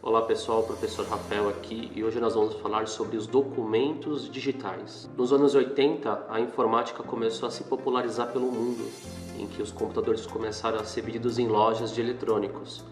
Olá pessoal, professor Rafael aqui e hoje nós vamos falar sobre os documentos digitais. Nos anos 80, a informática começou a se popularizar pelo mundo, em que os computadores começaram a ser vendidos em lojas de eletrônicos.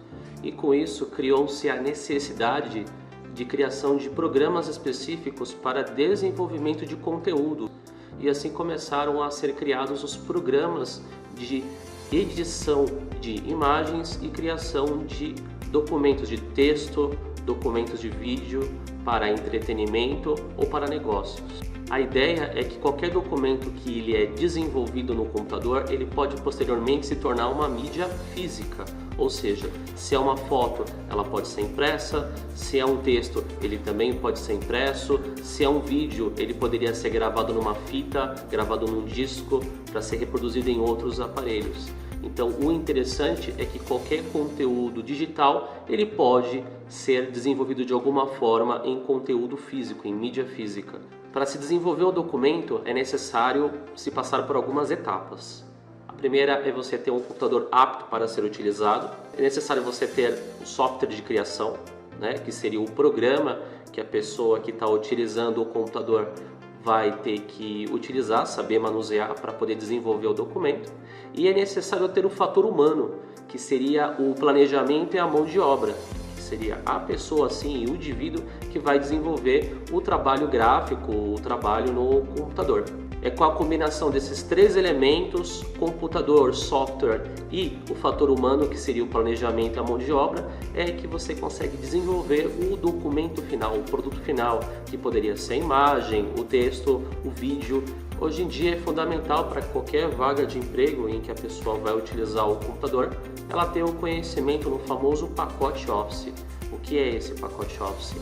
E com isso criou-se a necessidade de criação de programas específicos para desenvolvimento de conteúdo. E assim começaram a ser criados os programas de edição de imagens e criação de documentos de texto, documentos de vídeo para entretenimento ou para negócios. A ideia é que qualquer documento que ele é desenvolvido no computador, ele pode posteriormente se tornar uma mídia física. Ou seja, se é uma foto, ela pode ser impressa, se é um texto, ele também pode ser impresso, se é um vídeo, ele poderia ser gravado numa fita, gravado num disco, para ser reproduzido em outros aparelhos. Então, o interessante é que qualquer conteúdo digital, ele pode ser desenvolvido de alguma forma em conteúdo físico, em mídia física. Para se desenvolver o documento, é necessário se passar por algumas etapas. A primeira é você ter um computador apto para ser utilizado. É necessário você ter um software de criação, que seria o programa que a pessoa que está utilizando o computador vai ter que utilizar, saber manusear para poder desenvolver o documento. E é necessário ter o fator humano, que seria o planejamento e a mão de obra, que seria a pessoa, assim, o indivíduo que vai desenvolver o trabalho gráfico, o trabalho no computador. É com a combinação desses três elementos, computador, software e o fator humano, que seria o planejamento e a mão de obra, é que você consegue desenvolver o documento final, o produto final, que poderia ser a imagem, o texto, o vídeo. Hoje em dia é fundamental para qualquer vaga de emprego em que a pessoa vai utilizar o computador, ela ter o conhecimento no famoso pacote Office. O que é esse pacote Office?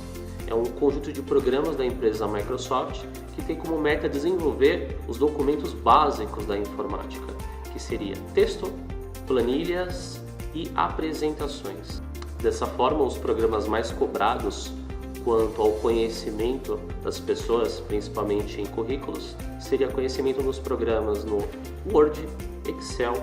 É um conjunto de programas da empresa Microsoft que tem como meta desenvolver os documentos básicos da informática, que seria texto, planilhas e apresentações. Dessa forma, os programas mais cobrados quanto ao conhecimento das pessoas, principalmente em currículos, seria conhecimento nos programas no Word, Excel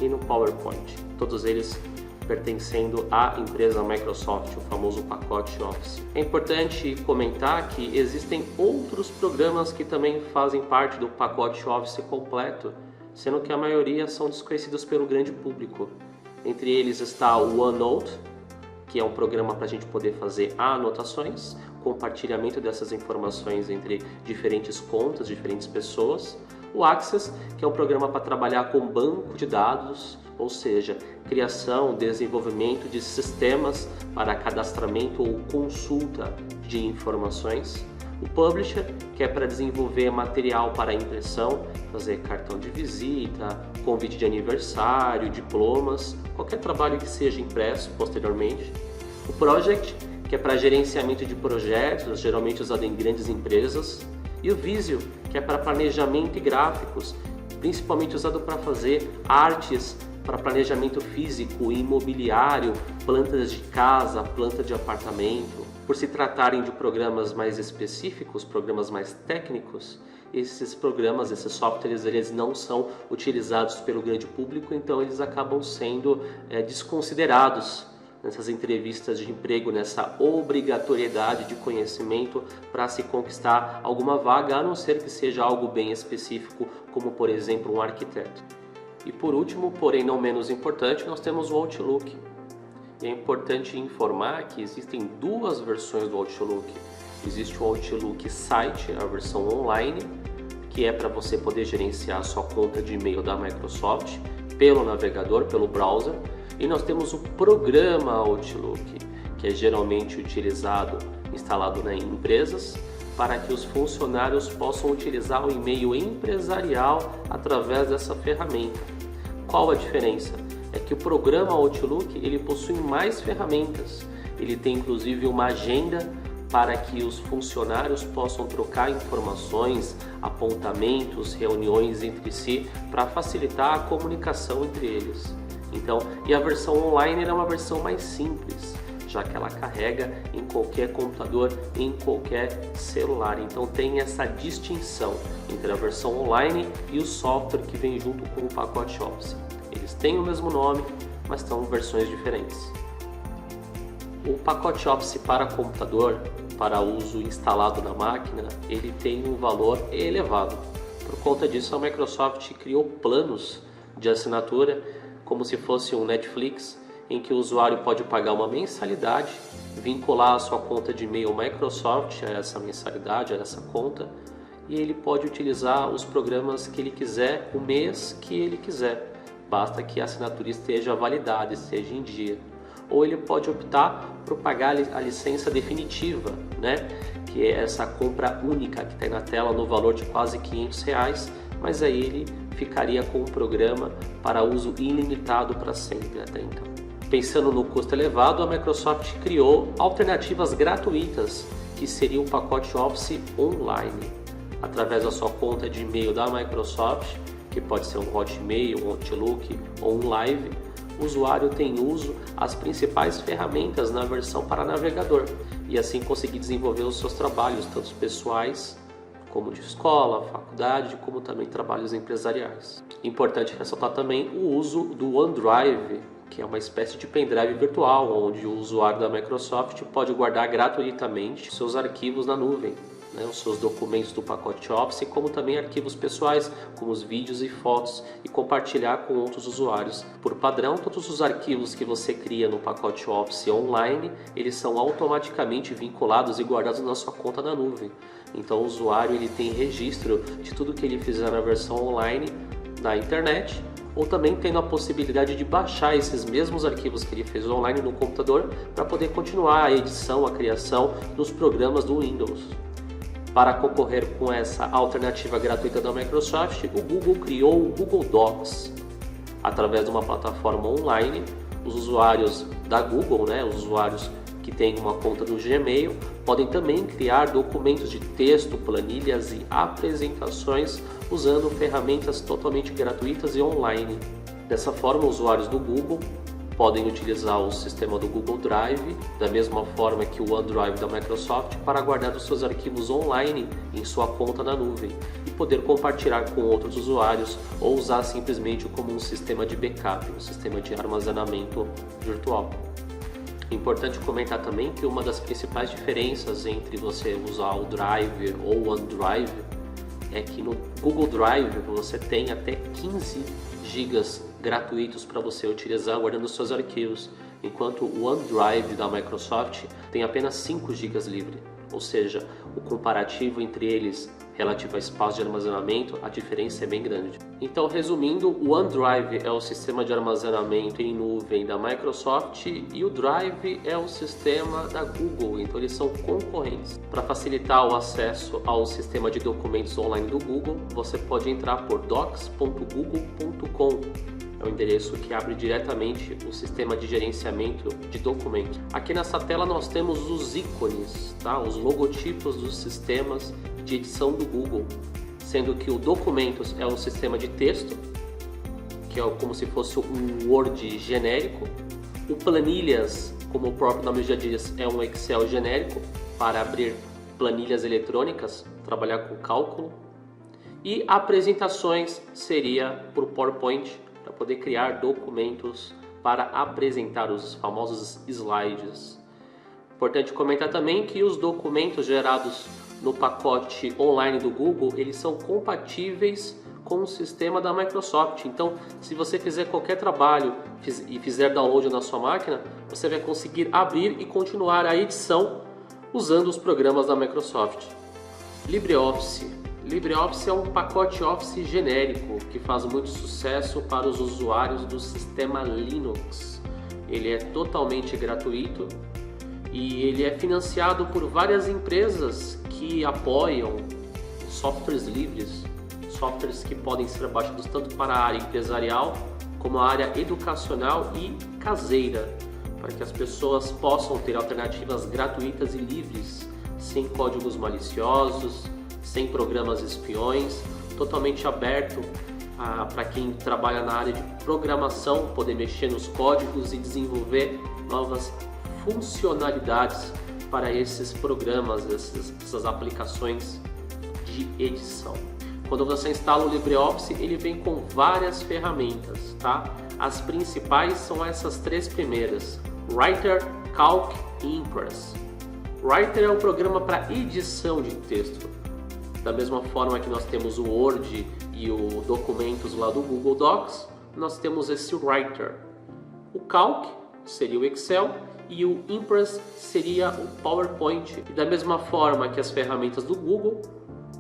e no PowerPoint. Todos eles pertencendo à empresa Microsoft, o famoso pacote Office. É importante comentar que existem outros programas que também fazem parte do pacote Office completo, sendo que a maioria são desconhecidos pelo grande público. Entre eles está o OneNote, que é um programa para a gente poder fazer anotações, compartilhamento dessas informações entre diferentes contas, diferentes pessoas. O Access, que é um programa para trabalhar com banco de dados, ou seja, criação, desenvolvimento de sistemas para cadastramento ou consulta de informações. O Publisher, que é para desenvolver material para impressão, fazer cartão de visita, convite de aniversário, diplomas, qualquer trabalho que seja impresso posteriormente. O Project, que é para gerenciamento de projetos, geralmente usado em grandes empresas. E o Visio, que é para planejamento e gráficos, principalmente usado para fazer artes para planejamento físico, imobiliário, plantas de casa, planta de apartamento. Por se tratarem de programas mais específicos, programas mais técnicos, esses programas, esses softwares, eles não são utilizados pelo grande público, então eles acabam sendo desconsiderados nessas entrevistas de emprego, nessa obrigatoriedade de conhecimento para se conquistar alguma vaga, a não ser que seja algo bem específico, como por exemplo um arquiteto. E por último, porém não menos importante, nós temos o Outlook. E é importante informar que existem duas versões do Outlook. Existe o Outlook Site, a versão online, que é para você poder gerenciar a sua conta de e-mail da Microsoft pelo navegador, pelo browser. E nós temos o programa Outlook, que é geralmente utilizado, instalado em empresas, para que os funcionários possam utilizar o e-mail empresarial através dessa ferramenta. Qual a diferença? É que o programa Outlook ele possui mais ferramentas. Ele tem inclusive uma agenda para que os funcionários possam trocar informações, apontamentos, reuniões entre si, para facilitar a comunicação entre eles. Então, e a versão online é uma versão mais simples, já que ela carrega em qualquer computador, em qualquer celular. Então tem essa distinção entre a versão online e o software que vem junto com o pacote Office. Eles têm o mesmo nome, mas são versões diferentes. O pacote Office para computador, para uso instalado na máquina, ele tem um valor elevado. Por conta disso, a Microsoft criou planos de assinatura, como se fosse um Netflix, em que o usuário pode pagar uma mensalidade, vincular a sua conta de e-mail Microsoft a essa mensalidade, a essa conta, e ele pode utilizar os programas que ele quiser, o mês que ele quiser. Basta que a assinatura esteja validada, esteja em dia. Ou ele pode optar por pagar a licença definitiva, que é essa compra única que tem na tela no valor de quase R$500, mas aí ele ficaria com um programa para uso ilimitado para sempre até então. Pensando no custo elevado, a Microsoft criou alternativas gratuitas, que seria o pacote Office Online. Através da sua conta de e-mail da Microsoft, que pode ser um Hotmail, um Outlook ou um Live, o usuário tem uso às principais ferramentas na versão para navegador e assim conseguir desenvolver os seus trabalhos, tanto pessoais como de escola, faculdade, como também trabalhos empresariais. Importante ressaltar também o uso do OneDrive, que é uma espécie de pendrive virtual, onde o usuário da Microsoft pode guardar gratuitamente seus arquivos na nuvem, os seus documentos do pacote Office, como também arquivos pessoais, como os vídeos e fotos, e compartilhar com outros usuários. Por padrão, todos os arquivos que você cria no pacote Office online, eles são automaticamente vinculados e guardados na sua conta na nuvem. Então o usuário ele tem registro de tudo que ele fizer na versão online na internet, ou também tendo a possibilidade de baixar esses mesmos arquivos que ele fez online no computador para poder continuar a edição, a criação dos programas do Windows. Para concorrer com essa alternativa gratuita da Microsoft, o Google criou o Google Docs. Através de uma plataforma online, os usuários da Google, os usuários que têm uma conta no Gmail, podem também criar documentos de texto, planilhas e apresentações usando ferramentas totalmente gratuitas e online. Dessa forma, usuários do Google podem utilizar o sistema do Google Drive, da mesma forma que o OneDrive da Microsoft, para guardar os seus arquivos online em sua conta na nuvem e poder compartilhar com outros usuários ou usar simplesmente como um sistema de backup, um sistema de armazenamento virtual. Importante comentar também que uma das principais diferenças entre você usar o Drive ou o OneDrive é que no Google Drive você tem até 15 GB gratuitos para você utilizar guardando os seus arquivos, enquanto o OneDrive da Microsoft tem apenas 5 GB livre, ou seja, o comparativo entre eles relativo a espaço de armazenamento, a diferença é bem grande. Então, resumindo, o OneDrive é o sistema de armazenamento em nuvem da Microsoft e o Drive é o sistema da Google, então eles são concorrentes. Para facilitar o acesso ao sistema de documentos online do Google, você pode entrar por docs.google.com. É o endereço que abre diretamente o sistema de gerenciamento de documentos. Aqui nessa tela nós temos os ícones, os logotipos dos sistemas de edição do Google, sendo que o Documentos é um sistema de texto, que é como se fosse um Word genérico. O Planilhas, como o próprio nome já diz, é um Excel genérico para abrir planilhas eletrônicas, trabalhar com cálculo. E Apresentações seria por PowerPoint, para poder criar documentos para apresentar os famosos slides. Importante comentar também que os documentos gerados no pacote online do Google, eles são compatíveis com o sistema da Microsoft. Então, se você fizer qualquer trabalho e fizer download na sua máquina, você vai conseguir abrir e continuar a edição usando os programas da Microsoft. LibreOffice. LibreOffice é um pacote Office genérico que faz muito sucesso para os usuários do sistema Linux. Ele é totalmente gratuito e ele é financiado por várias empresas que apoiam softwares livres, softwares que podem ser baixados tanto para a área empresarial como a área educacional e caseira, para que as pessoas possam ter alternativas gratuitas e livres, sem códigos maliciosos, sem programas espiões, totalmente aberto para quem trabalha na área de programação, poder mexer nos códigos e desenvolver novas funcionalidades para esses programas, essas aplicações de edição. Quando você instala o LibreOffice, ele vem com várias ferramentas, As principais são essas três primeiras: Writer, Calc Impress. Writer é um programa para edição de texto. Da mesma forma que nós temos o Word e o documentos lá do Google Docs, nós temos esse Writer. O Calc seria o Excel e o Impress seria o PowerPoint. E da mesma forma que as ferramentas do Google,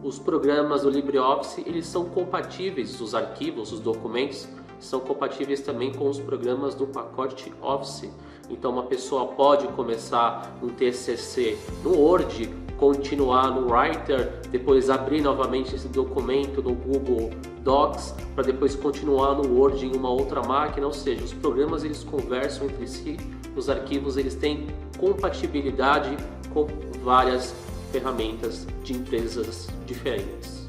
os programas do LibreOffice, eles são compatíveis, os arquivos, os documentos, são compatíveis também com os programas do pacote Office. Então uma pessoa pode começar um TCC no Word, continuar no Writer, depois abrir novamente esse documento no Google Docs, para depois continuar no Word em uma outra máquina, ou seja, os programas eles conversam entre si, os arquivos eles têm compatibilidade com várias ferramentas de empresas diferentes.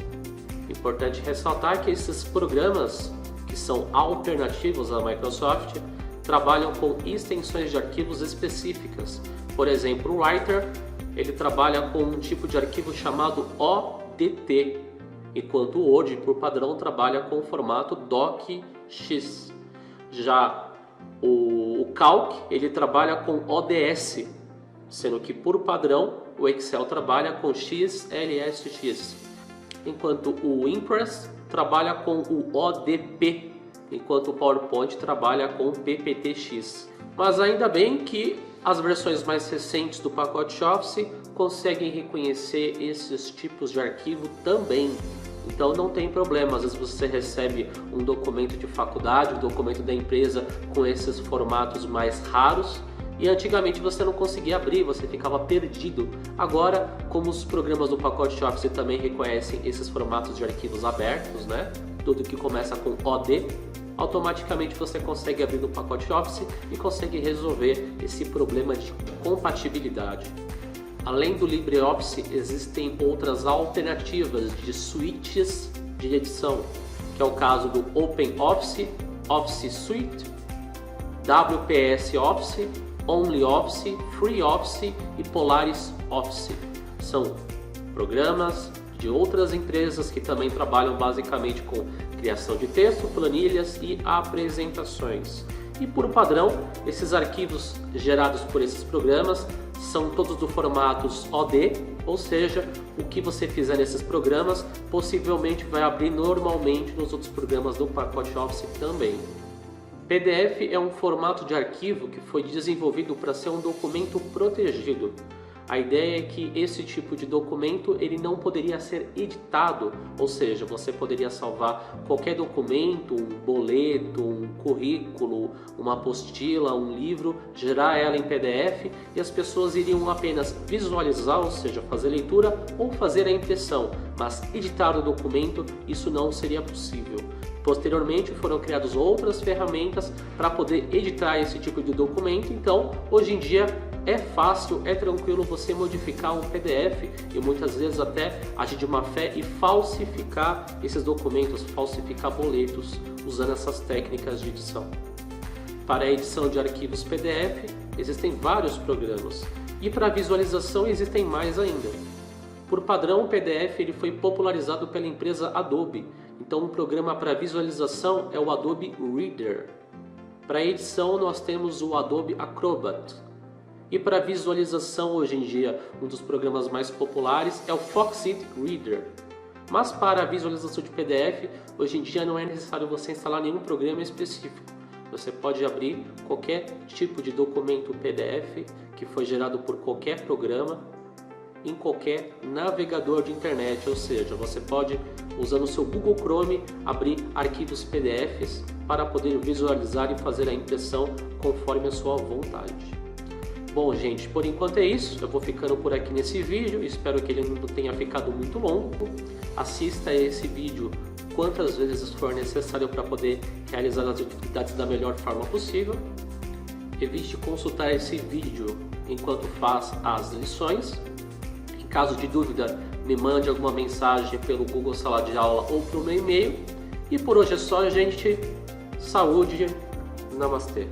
Importante ressaltar que esses programas que são alternativos à Microsoft trabalham com extensões de arquivos específicas. Por exemplo, o Writer ele trabalha com um tipo de arquivo chamado ODT, enquanto o Word, por padrão, trabalha com o formato DocX. Já o Calc ele trabalha com ODS, sendo que por padrão o Excel trabalha com XLSX, enquanto o Impress trabalha com o ODP, enquanto o PowerPoint trabalha com o PPTX. Mas ainda bem que as versões mais recentes do pacote Office conseguem reconhecer esses tipos de arquivo também. Então não tem problema, às vezes você recebe um documento de faculdade, um documento da empresa com esses formatos mais raros, e antigamente você não conseguia abrir, você ficava perdido. Agora, como os programas do pacote Office também reconhecem esses formatos de arquivos abertos, né? Tudo que começa com OD, automaticamente você consegue abrir no pacote Office e consegue resolver esse problema de compatibilidade. Além do LibreOffice, existem outras alternativas de suítes de edição, que é o caso do OpenOffice, Office Suite, WPS Office, OnlyOffice, FreeOffice e Polaris Office. São programas de outras empresas que também trabalham basicamente com criação de texto, planilhas e apresentações. E por padrão, esses arquivos gerados por esses programas são todos do formato OD, ou seja, o que você fizer nesses programas possivelmente vai abrir normalmente nos outros programas do pacote Office também. PDF é um formato de arquivo que foi desenvolvido para ser um documento protegido. A ideia é que esse tipo de documento ele não poderia ser editado, ou seja, você poderia salvar qualquer documento, um boleto, um currículo, uma apostila, um livro, gerar ela em PDF e as pessoas iriam apenas visualizar, ou seja, fazer leitura ou fazer a impressão, mas editar o documento isso não seria possível. Posteriormente foram criadas outras ferramentas para poder editar esse tipo de documento, então hoje em dia é fácil, é tranquilo você modificar um PDF e muitas vezes até agir de má fé e falsificar esses documentos, falsificar boletos usando essas técnicas de edição. Para a edição de arquivos PDF existem vários programas e para visualização existem mais ainda. Por padrão, o PDF ele foi popularizado pela empresa Adobe, então um programa para visualização é o Adobe Reader. Para edição nós temos o Adobe Acrobat. E para visualização hoje em dia, um dos programas mais populares é o Foxit Reader. Mas para a visualização de PDF, hoje em dia não é necessário você instalar nenhum programa específico. Você pode abrir qualquer tipo de documento PDF que foi gerado por qualquer programa em qualquer navegador de internet, ou seja, você pode, usando o seu Google Chrome, abrir arquivos PDFs para poder visualizar e fazer a impressão conforme a sua vontade. Bom, gente, por enquanto é isso. Eu vou ficando por aqui nesse vídeo. Espero que ele não tenha ficado muito longo. Assista esse vídeo quantas vezes for necessário para poder realizar as atividades da melhor forma possível. Evite consultar esse vídeo enquanto faz as lições. Em caso de dúvida, me mande alguma mensagem pelo Google Sala de Aula ou pelo meu e-mail. E por hoje é só, gente. Saúde. Namastê.